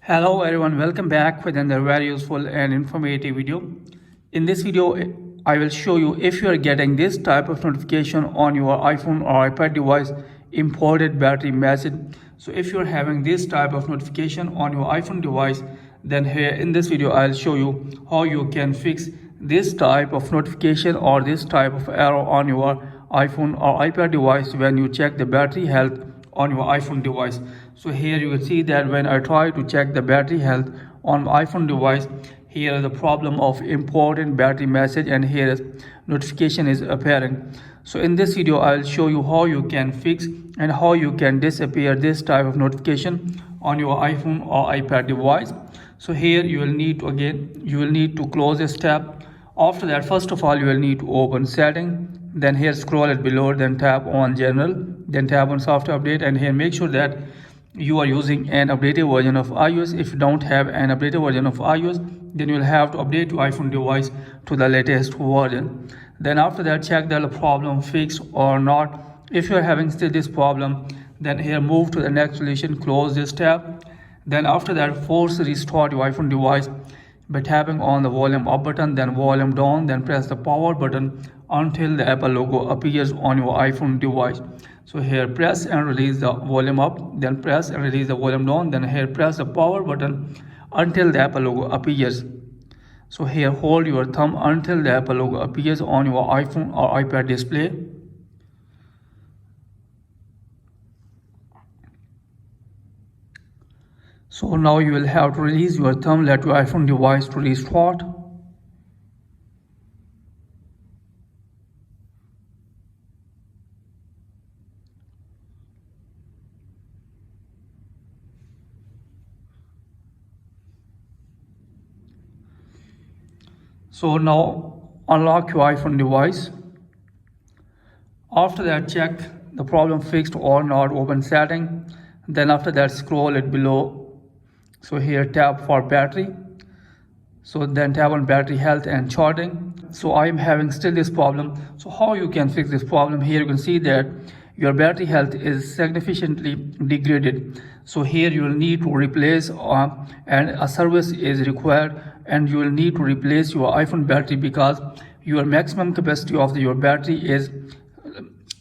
Hello everyone, welcome back with another very useful and informative video. In this video, I will show you if you are getting this type of notification on your iPhone or iPad device, imported battery message. So if you're having this type of notification on your iPhone device, then here in this video, I'll show you how you can fix this type of notification or this type of error on your iPhone or iPad device when you check the battery health on your iPhone device. So here you will see that when I try to check the battery health on my iPhone device, here the problem of important battery message and here is notification is appearing. So in this video I will show you how you can fix and how you can disappear this type of notification on your iPhone or iPad device. So here you will need to close this tab. After that, first of all, you will need to open setting, then here scroll it below, then tap on general, then tap on software update, and here make sure that you are using an updated version of iOS. If you don't have an updated version of iOS, then you will have to update your iPhone device to the latest version. Then after that, check the problem fixed or not. If you are having still this problem, then here move to the next solution, close this tab. Then after that, force restart your iPhone device by tapping on the volume up button, then volume down, then press the power button until the Apple logo appears on your iPhone device. So here press and release the volume up, then press and release the volume down, then here press the power button until the Apple logo appears. So here hold your thumb until the Apple logo appears on your iPhone or iPad display. So now you will have to release your thumb, let your iPhone device to restart. So now unlock your iPhone device. After that, check the problem fixed or not, open setting. Then after that, scroll it below. So here tap for battery. So then tap on battery health and charging. So I am having still this problem. So how you can fix this problem? Here you can see that your battery health is significantly degraded. So here you will need to replace and a service is required, and you will need to replace your iPhone battery because your maximum capacity of your battery is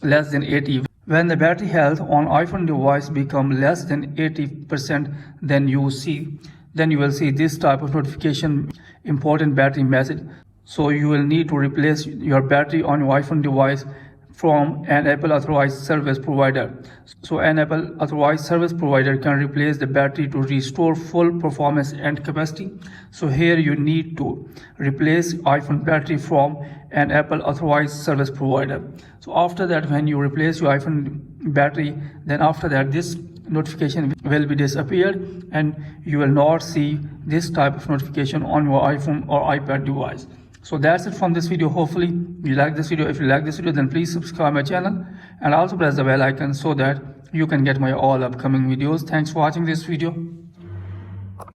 less than 80. When the battery health on iPhone device become less than 80%, then you will see this type of notification, important battery message. So you will need to replace your battery on your iPhone device from an Apple authorized service provider. So an Apple authorized service provider can replace the battery to restore full performance and capacity. So here you need to replace iPhone battery from an Apple authorized service provider. So after that, when you replace your iPhone battery, then after that this notification will be disappeared and you will not see this type of notification on your iPhone or iPad device. So that's it from this video. Hopefully you like this video. If you like this video, then please subscribe my channel and also press the bell icon so that you can get my all upcoming videos. Thanks for watching this video.